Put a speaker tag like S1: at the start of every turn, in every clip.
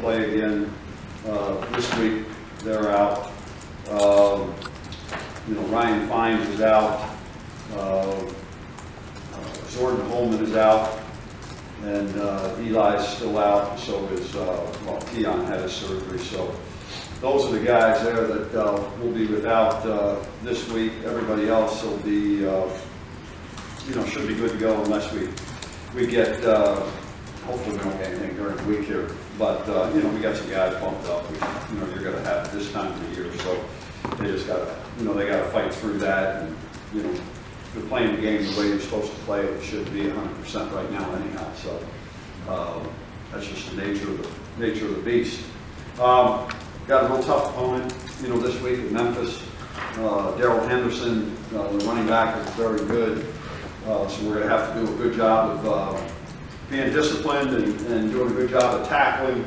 S1: play again this week. They're out. Ryan Fines is out. Jordan Holman is out. And Eli's still out. So is, Keon had his surgery. So those are the guys there that will be without this week. Everybody else will be, should be good to go unless we get, hopefully we don't get anything during the week here. But, we got some guys bumped up, which, you're going to have this time of the year. So they just got to, they got to fight through that. And, if you're playing the game the way you're supposed to play, it should be 100% right now anyhow. So that's just the nature of the beast. Got a real tough opponent, this week in Memphis. Daryl Henderson, the running back, is very good. So we're going to have to do a good job of being disciplined and doing a good job of tackling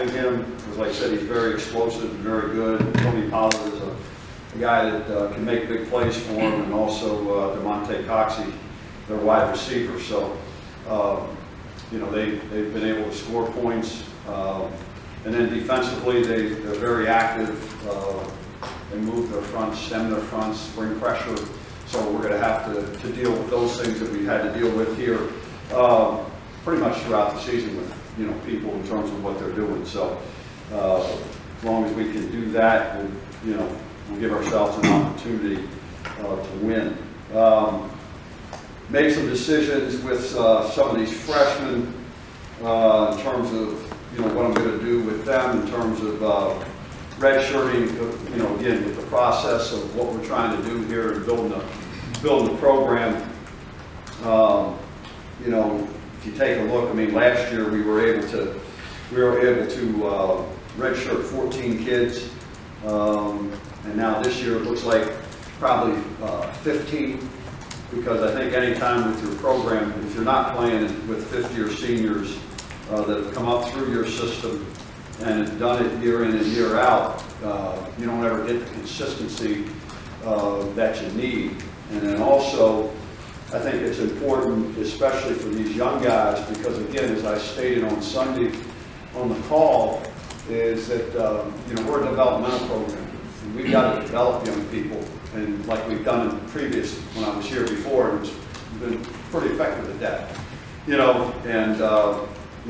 S1: him. As I said, he's very explosive and very good. Tony Pollard is a guy that can make big plays for him, and also DeMonte Coxey, their wide receiver. So, they've been able to score points. And then defensively, they're very active. They move their fronts, stem their fronts, bring pressure. So we're going to have to deal with those things that we had to deal with here pretty much throughout the season with people in terms of what they're doing. So as long as we can do that, we'll give ourselves an opportunity to win. Made some decisions with some of these freshmen in terms of what I'm going to do with them in terms of redshirting, again, with the process of what we're trying to do here and building the program. If you take a look, last year we were able to redshirt 14 kids, and now this year it looks like probably 15. Because I think any time with your program, if you're not playing with fifth-year seniors that have come up through your system and have done it year in and year out, you don't ever get the consistency that you need. And then also, I think it's important, especially for these young guys, because again, as I stated on Sunday on the call, is that we're a developmental program, and we've got to develop young people. And like we've done in the previous, when I was here before, it's been pretty effective at that.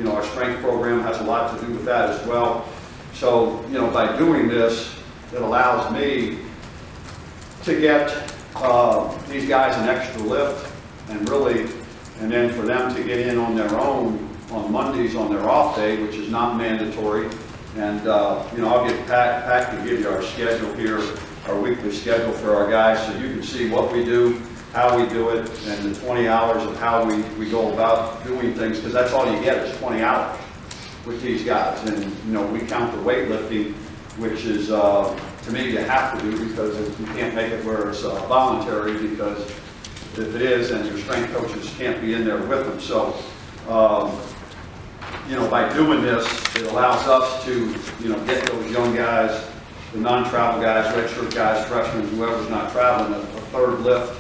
S1: Our strength program has a lot to do with that as well. So, by doing this, it allows me to get these guys an extra lift and then for them to get in on their own on Mondays on their off day, which is not mandatory. And, I'll get Pat to give you our schedule here, our weekly schedule for our guys, so you can see what we do, how we do it, and the 20 hours of how we go about doing things, because that's all you get is 20 hours with these guys. And, we count the weightlifting, which is, to me, you have to do, because you can't make it where it's voluntary, because if it is, then your strength coaches can't be in there with them. So, by doing this, it allows us to, get those young guys, the non-travel guys, redshirt guys, freshmen, whoever's not traveling, a third lift,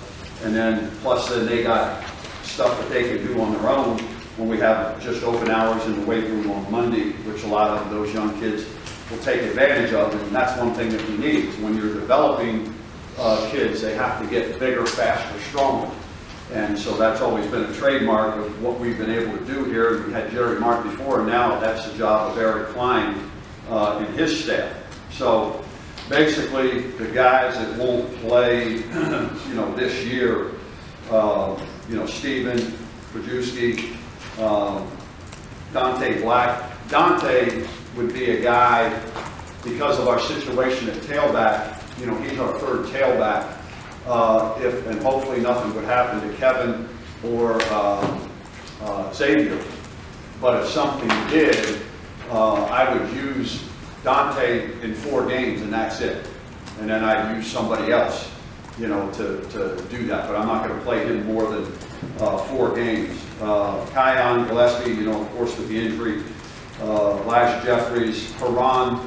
S1: and then plus then they got stuff that they can do on their own when we have just open hours in the weight room on Monday, which a lot of those young kids will take advantage of. And that's one thing that you need. When you're developing kids, they have to get bigger, faster, stronger. And so that's always been a trademark of what we've been able to do here. We had Jerry Mark before, and now that's the job of Eric Klein and his staff. So basically, the guys that won't play, this year, Steven Krajewski, Dante Black. Dante would be a guy, because of our situation at tailback, he's our third tailback. And hopefully nothing would happen to Kevin or Xavier. But if something did, I would use Dante in 4 games, and that's it. And then I'd use somebody else, to do that. But I'm not going to play him more than 4 games. Kion Gillespie, of course, with the injury. Elijah Jeffries. Haran,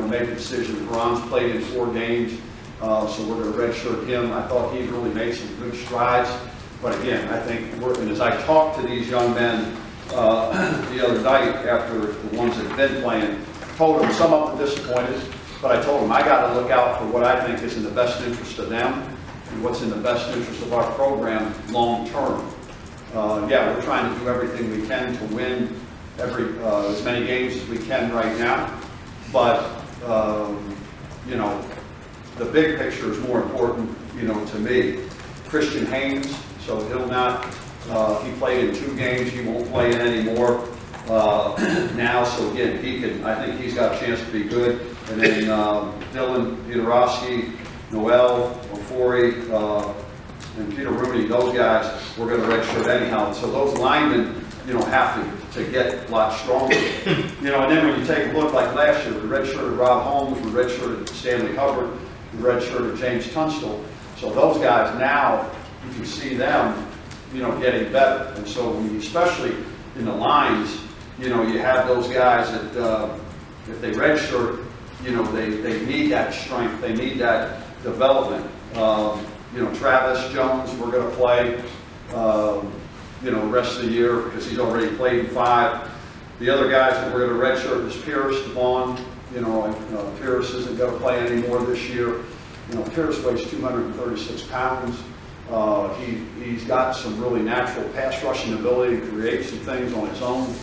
S1: made the decision. Haran's played in 4 games. So we're going to redshirt him. I thought he really made some good strides. But again, I think, and as I talk to these young men, the other night after the ones that have been playing. Told them some of them disappointed, but I told them I got to look out for what I think is in the best interest of them and what's in the best interest of our program long term. Yeah, we're trying to do everything we can to win as many games as we can right now, but you know, the big picture is more important, you know, to me. Christian Haynes, so he'll not. He played in 2 games. He won't play in anymore now. So again, he can. I think he's got a chance to be good. And then Dylan Peterowski, Noel Ofori, and Peter Rooney. Those guys we're going to redshirt anyhow. So those linemen, you know, have to get a lot stronger. You know, and then when you take a look, like last year, we redshirted Rob Holmes, we redshirted Stanley Hubbard, we redshirted James Tunstall. So those guys now, you can see them, you know, getting better. And so when you, especially in the lines, you know, you have those guys that if they redshirt, you know, they need that strength, they need that development. You know, Travis Jones, we're going to play, you know, the rest of the year because he's already played in 5. The other guys that we're going to redshirt is Pierce, Devon. You know, Pierce isn't going to play anymore this year. You know, Pierce weighs 236 pounds. He's got some really natural pass rushing ability to create some things on his own,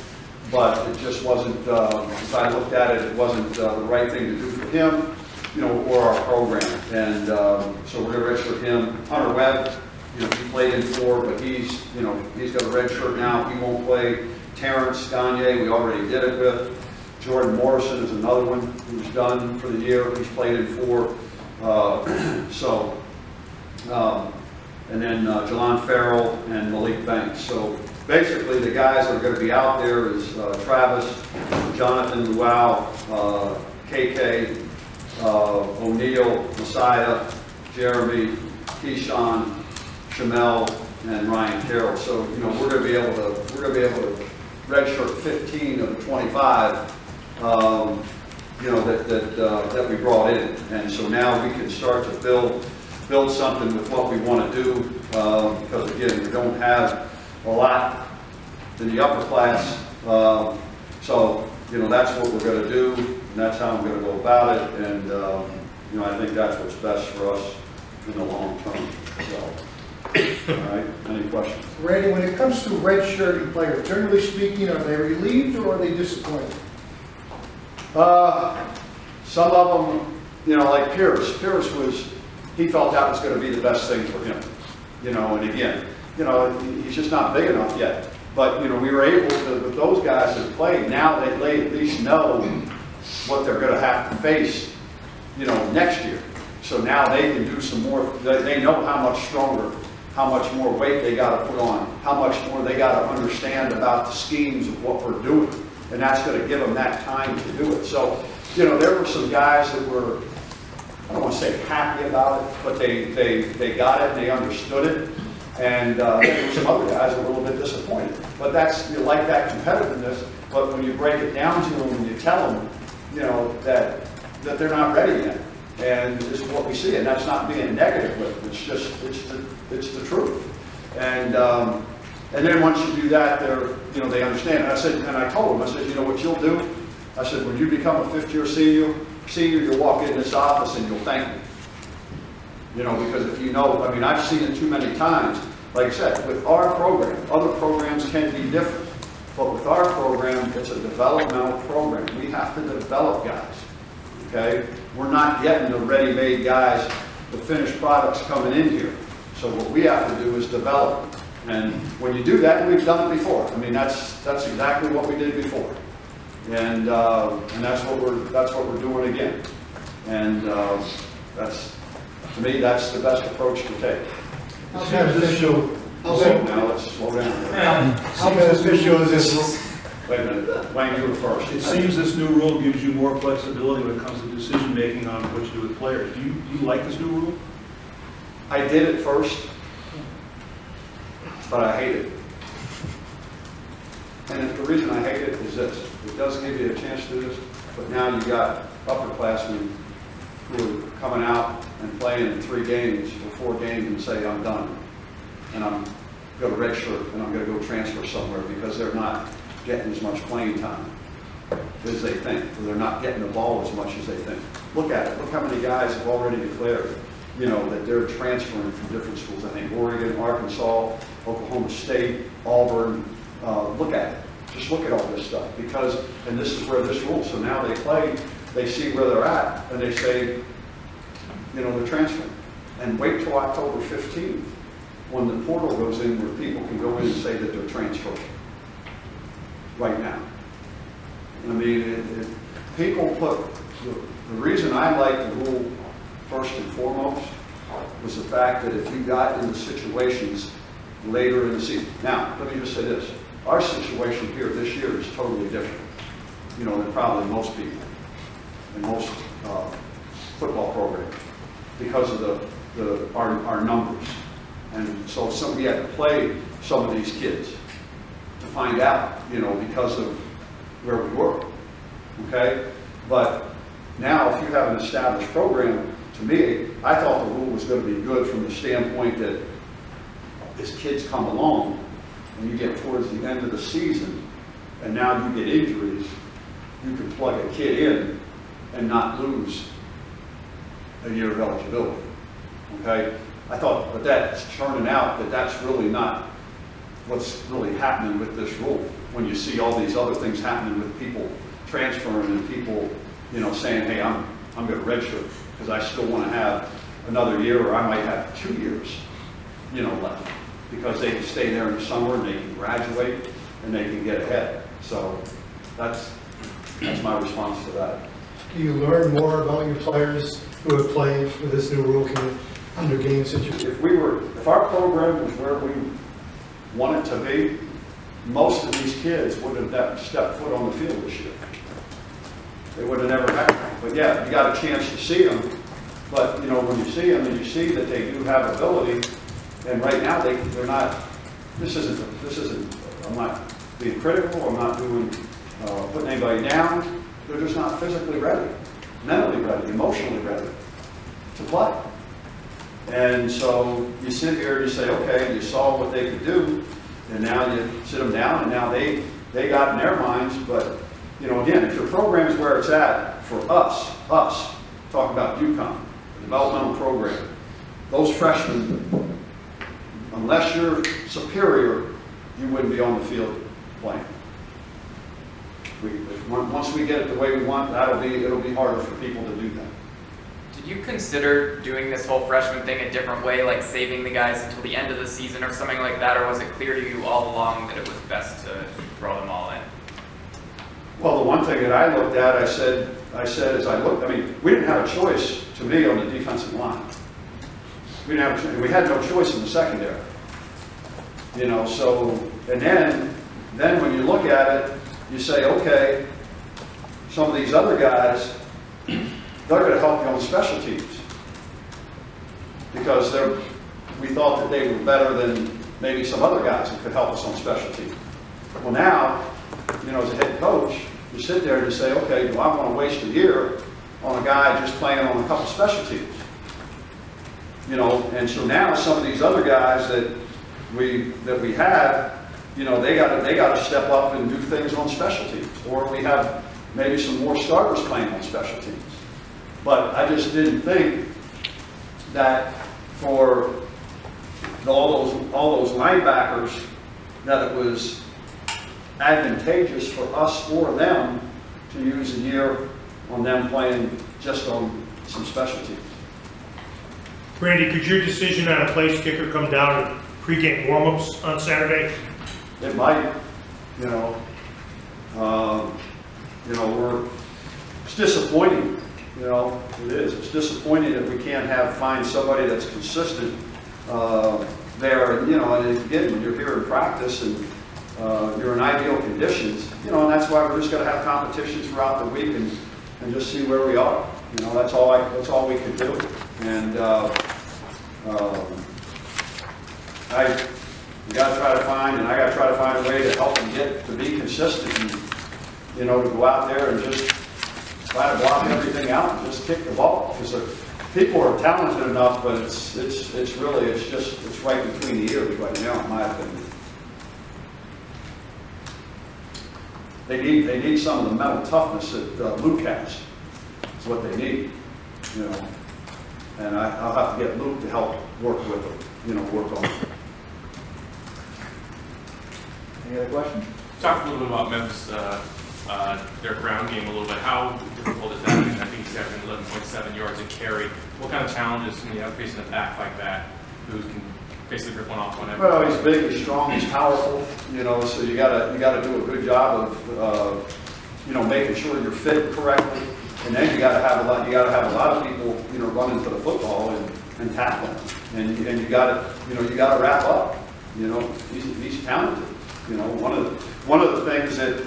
S1: but it just wasn't, as I looked at it, it wasn't the right thing to do for him, you know, or our program. And so we're going to redshirt him. Hunter Webb, you know, he played in 4, but he's, you know, he's got a red shirt now. He won't play. Terrence Gagne, we already did it with. Jordan Morrison is another one who's done for the year. He's played in 4. And then Jelon Farrell and Malik Banks. So basically the guys that are going to be out there is Travis, Jonathan Luau, KK, O'Neill, Messiah, Jeremy, Keyshawn, Shamel, and Ryan Carroll. So, you know, we're going to be able to redshirt 15 of the 25 you know, that we brought in. And so now we can start to build something with what we want to do, because again, we don't have a lot in the upper class. So, you know, that's what we're going to do, and that's how I'm going to go about it. And, you know, I think that's what's best for us in the long term. So, all right, any questions?
S2: Randy, when it comes to redshirting players, generally speaking, are they relieved or are they disappointed?
S1: Some of them, you know, like Pierce was, he felt that was going to be the best thing for him, you know, and again, you know, he's just not big enough yet. But, you know, we were able to, with those guys that play, now they at least know what they're going to have to face, you know, next year. So now they can do some more, they know how much stronger, how much more weight they got to put on, how much more they got to understand about the schemes of what we're doing. And that's going to give them that time to do it. So, you know, there were some guys that were, I don't want to say happy about it, but they got it and they understood it. And there were some other guys that were a little bit disappointed. But that's, you like that competitiveness, but when you break it down to them and you tell them, you know, that they're not ready yet. And this is what we see, and that's not being negative with them. It's just, it's the truth. And then once you do that, you know, they understand. And I said, and I told them, I said, you know what you'll do? I said, when you become a 5th-year senior, you'll walk in this office and you'll thank me. You know, because if you know, I mean, I've seen it too many times. Like I said, with our program, other programs can be different. But with our program, it's a developmental program. We have to develop guys, okay? We're not getting the ready-made guys, the finished products coming in here. So what we have to do is develop them. And when you do that, we've done it before. I mean, that's exactly what we did before. And that's what we're doing again. And to me, that's the best approach to take.
S3: How beneficial?
S1: Now let's slow down.
S3: How beneficial is this?
S1: Wait a minute, Wayne, you were first.
S4: It seems this new rule gives you more flexibility when it comes to decision making on what you do with players. Do you like this new rule?
S1: I did it first, but I hate it. And the reason I hate it is this. It does give you a chance to do this, but now you got upperclassmen who are coming out and playing in 3 games or 4 games and say, I'm done. And I'm going to redshirt and I'm going to go transfer somewhere because they're not getting as much playing time as they think, or they're not getting the ball as much as they think. Look at it. Look how many guys have already declared, that they're transferring from different schools. I think Oregon, Arkansas, Oklahoma State, Auburn. Look at it. Just look at all this stuff, because, and this is where this rules. So now they play, they see where they're at, and they say, they're transferring. And wait till October 15th, when the portal goes in, where people can go in and say that they're transferring. Right now. I mean, people put, the reason I like the rule first and foremost was the fact that if you got into situations later in the season. Now, let me just say this. Our situation here this year is totally different, than probably most people and most football programs, because of our numbers. And so we had to play some of these kids to find out, because of where we were, okay? But now, if you have an established program, to me, I thought the rule was going to be good from the standpoint that as kids come along, and you get towards the end of the season, and now you get injuries, you can plug a kid in and not lose a year of eligibility, okay? I thought, but that's turning out that that's really not what's really happening with this rule. When you see all these other things happening with people transferring and people, saying, hey, I'm going to redshirt because I still want to have another year, or I might have 2 years, left, because they can stay there in the summer and they can graduate and they can get ahead. So that's my response to that.
S3: Do you learn more about your players who have played with this new rule under game situation?
S1: If our program was where we want it to be, most of these kids wouldn't have stepped foot on the field this year. They would have never had it. But yeah, you got a chance to see them. But when you see them and you see that they do have ability, and right now they're not. This isn't. I'm not being critical. I'm not putting anybody down. They're just not physically ready, mentally ready, emotionally ready to play. And so you sit here and you say, okay, you saw what they could do, and now you sit them down, and now they got in their minds. But again, if your program is where it's at, for us, talk about UConn, the developmental program, those freshmen, unless you're superior, you wouldn't be on the field playing. Once we get it the way we want, it'll be harder for people to do that.
S5: Did you consider doing this whole freshman thing a different way, like saving the guys until the end of the season or something like that, or was it clear to you all along that it was best to throw them all in?
S1: Well, the one thing that I looked at, I said we didn't have a choice, to me, on the defensive line. We had no choice in the secondary. So, and then when you look at it, you say, okay, some of these other guys, they're going to help you on special teams, because we thought that they were better than maybe some other guys that could help us on special teams. Well, now, as a head coach, you sit there and you say, okay, do I want to waste a year on a guy just playing on a couple special teams? And so now some of these other guys that we had, they got to step up and do things on special teams, or we have maybe some more starters playing on special teams. But I just didn't think that for all those linebackers that it was advantageous for us or them to use a year on them playing just on some special teams.
S6: Randy, could your decision on a place kicker come down to pregame warm-ups on Saturday?
S1: It might, it's disappointing, it is. It's disappointing that we can't find somebody that's consistent there, and again, when you're here in practice and you're in ideal conditions, and that's why we're just going to have competition throughout the week and just see where we are. That's all we can do. And I got to try to find a way to help them get to be consistent and, to go out there and just try to block everything out and just kick the ball. Because people are talented enough, but it's right between the ears right now, in my opinion. they need some of the mental toughness that Luke has. It's what they need, you know. And I'll have to get Luke to help work with them, you know, work on it.
S2: Any other questions?
S7: Talk a little bit about Memphis, their ground game a little bit. How difficult is that? I mean, I think he's averaging 11.7 yards a carry. What kind of challenges when you have facing a back like that who can basically rip one off whenever?
S1: Well, he's big, he's strong, he's powerful, you know, so you gotta do a good job of, you know, making sure you're fit correctly. And then you gotta have a lot of people, you know, running to the football and tackling. And you gotta wrap up. You know, he's talented. You know, one of the things that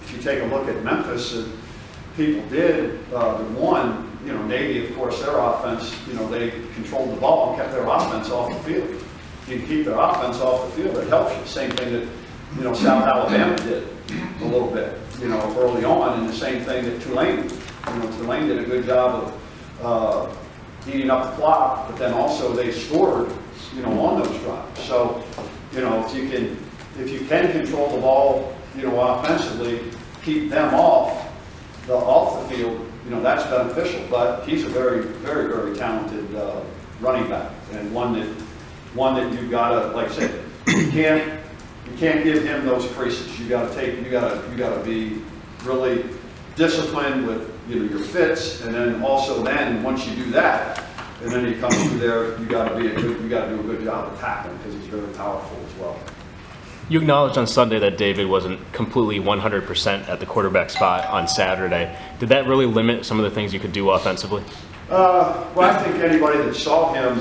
S1: if you take a look at Memphis, that people did, one, you know, Navy, of course, their offense, you know, they controlled the ball and kept their offense off the field. If you keep their offense off the field, it helps you. Same thing that, you know, South Alabama did a little bit, you know, early on, and the same thing that Tulane. You know, Tulane did a good job of eating up the clock, but then also they scored, you know, on those drives. So, you know, if you can control the ball, you know, offensively, keep them off the field, you know, that's beneficial. But he's a very, very, very talented running back, and one that you've got to, like I said, you can't give him those creases. You got to be really disciplined with, you know, your fits, and then also once you do that, and then you come through there, you got to do a good job of tackling because he's very powerful as well.
S8: You acknowledged on Sunday that David wasn't completely 100% at the quarterback spot on Saturday. Did that really limit some of the things you could do offensively?
S1: Well, I think anybody that saw him,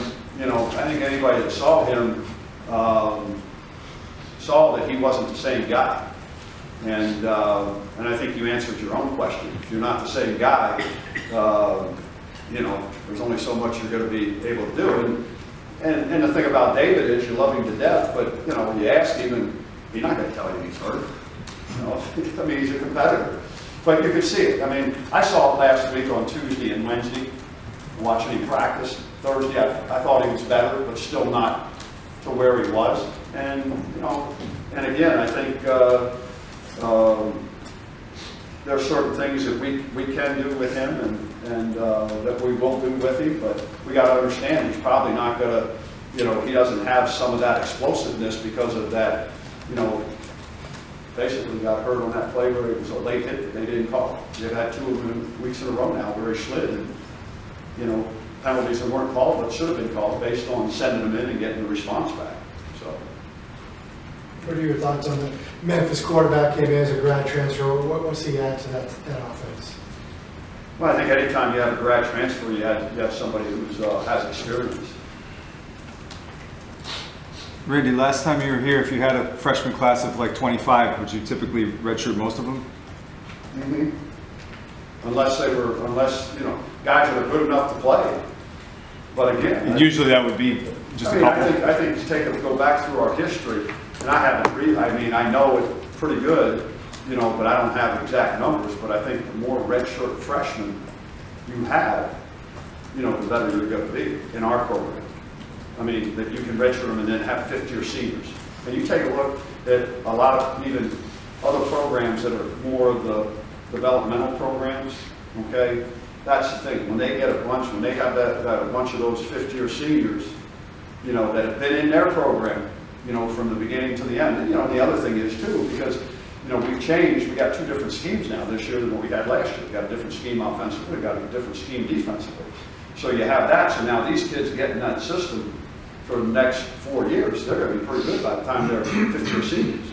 S1: saw that he wasn't the same guy. And I think you answered your own question. If you're not the same guy, you know, there's only so much you're going to be able to do. And the thing about David is you love him to death, but, you know, when you ask him, and he's not going to tell you he's hurt. You know, I mean, he's a competitor. But you could see it. I mean, I saw it last week on Tuesday and Wednesday, watching him practice. Thursday, I thought he was better, but still not to where he was. And, you know, and again, I think there are certain things that we can do with him and that we will do with him, but we got to understand he's probably not going to, you know, he doesn't have some of that explosiveness because of that, you know, basically got hurt on that play where it was a late hit that they didn't call. They've had 2 weeks in a row now where he slid, and, you know, penalties that weren't called but should have been called based on sending them in and getting the response back. So.
S3: What are your thoughts on the Memphis quarterback came in as a grad transfer? What's he add to that offense?
S1: Well, I think anytime you have a grad transfer, you have somebody who has experience.
S9: Randy, last time you were here, if you had a freshman class of like 25, would you typically redshirt most of them?
S1: Mm-hmm. Unless, you know, guys that are good enough to play. But again,
S9: usually that would be just a couple.
S1: I think go back through our history, and I haven't read. I mean, I know it pretty good, you know, but I don't have exact numbers. But I think the more redshirt freshmen you have, you know, the better you're going to be in our program. I mean, that you can redshirt them and then have fifth-year seniors. And you take a look at a lot of even other programs that are more of the developmental programs, okay? That's the thing. When they get when they have a bunch of those fifth-year seniors, you know, that have been in their program, you know, from the beginning to the end. And, you know, the other thing is, too, because, you know, we've changed. We got 2 different schemes now this year than what we had last year. We got a different scheme offensively. We got a different scheme defensively. So you have that. So now these kids get in that system for the next 4 years. They're going to be pretty good by the time they're fifth-year seniors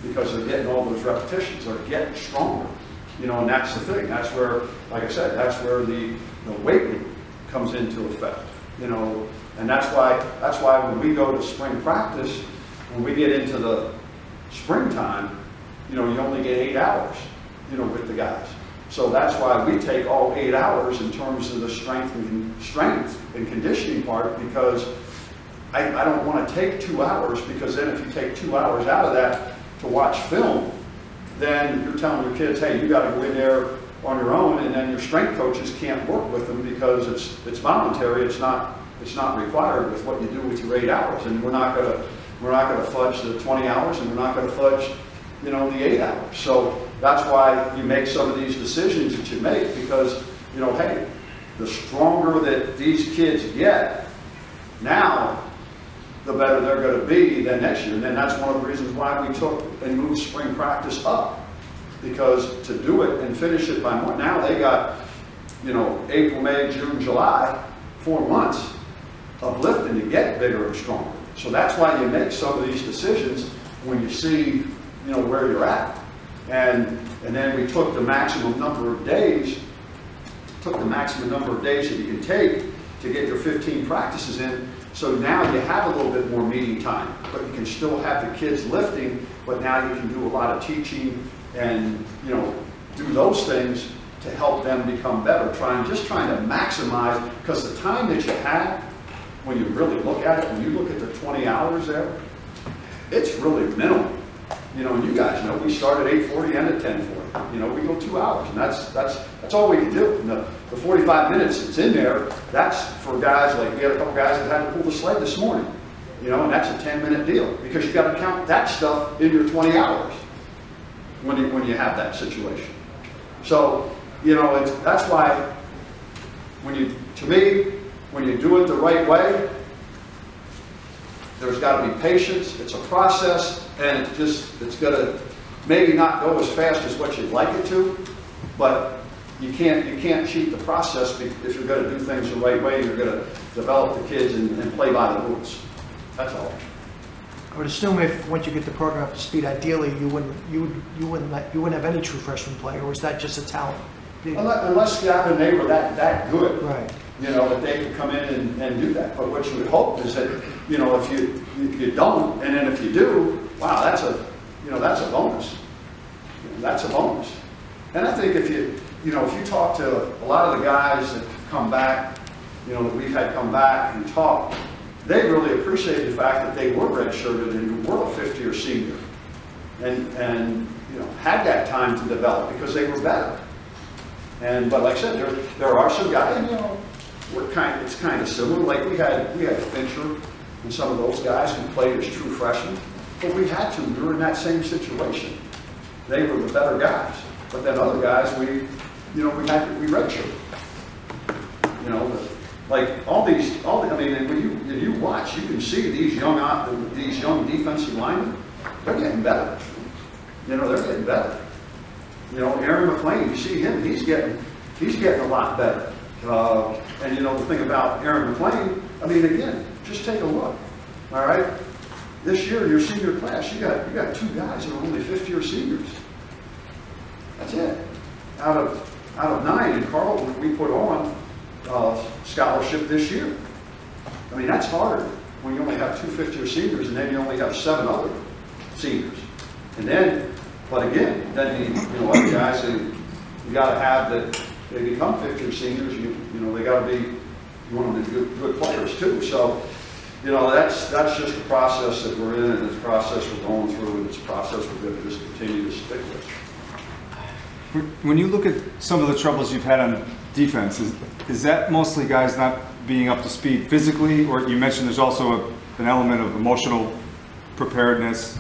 S1: because they're getting all those repetitions. They're getting stronger. You know, and that's the thing. That's where, like I said, that's where the weight room comes into effect. You know, and that's why when we go to spring practice, when we get into the springtime, you know, you only get 8 hours, you know, with the guys. So that's why we take all 8 hours in terms of the strength and conditioning part, because I don't want to take 2 hours, because then if you take 2 hours out of that to watch film, then you're telling your kids, hey, you got to go in there on your own, and then your strength coaches can't work with them because it's voluntary. It's not required with what you do with your 8 hours, and we're not going to, We're not going to fudge the 20 hours, and we're not going to fudge, you know, the 8 hours. So that's why you make some of these decisions that you make, because, you know, hey, the stronger that these kids get now, the better they're going to be than next year. And then that's one of the reasons why we took and moved spring practice up, because to do it and finish it by more, now they got, you know, April, May, June, July, 4 months of lifting to get bigger and stronger. So that's why you make some of these decisions when you see, you know, where you're at. And then we took the maximum number of days, that you can take to get your 15 practices in. So now you have a little bit more meeting time, but you can still have the kids lifting, but now you can do a lot of teaching and, you know, do those things to help them become better. Just trying to maximize, because the time that you have, when you really look at it, when you look at the 20 hours there, it's really minimal. You know, and you guys know, we start at 8:40 and at 10:40. You know, we go 2 hours, and that's all we can do. And the 45 minutes that's in there, that's for guys like, we had a couple guys that had to pull the sled this morning. You know, and that's a 10-minute deal, because you got to count that stuff in your 20 hours when you have that situation. So, you know, that's why to me, when you do it the right way, there's got to be patience. It's a process, and it's going to maybe not go as fast as what you'd like it to, but you can't cheat the process. If you're going to do things the right way, you're going to develop the kids and play by the rules. That's all.
S2: I would assume if, once you get the program up to speed, ideally you wouldn't have any true freshman play, or is that just a talent?
S1: Unless Gavin and they were that good.
S2: Right.
S1: You know, that they could come in and do that. But what you would hope is that, you know, if you don't, and then if you do, wow, that's a bonus. That's a bonus. And I think if you talk to a lot of the guys that come back, you know, that we've had come back and talk, they really appreciate the fact that they were redshirted and were a fifth-year senior, and you know, had that time to develop because they were better. But like I said, there are some guys, you know, it's kind of similar. Like we had Fincher and some of those guys who played as true freshmen, but we had to. We were in that same situation. They were the better guys, but then other guys we redshirted. You know, like I mean, and when you watch, you can see these young defensive linemen. They're getting better. You know, they're getting better. You know, Aaron McLean, you see him, he's getting a lot better. And you know, the thing about Aaron McLean, I mean, again, just take a look. All right, this year your senior class, you got 2 guys that are only fifth-year seniors. That's it. Out of 9, and Carl, we put on scholarship this year. I mean, that's hard when you only have 2 fifth-year seniors, and then you only have 7 other seniors. And then, but again, then you know, other guys that you got to have that they become fifth-year seniors. You know, they got to be, you want them to be good players too. So, you know, that's just the process that we're in, and it's a process we're going through, and it's a process we're going to just continue to stick with.
S9: When you look at some of the troubles you've had on defense, is that mostly guys not being up to speed physically, or you mentioned there's also an element of emotional preparedness,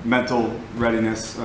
S9: mental readiness?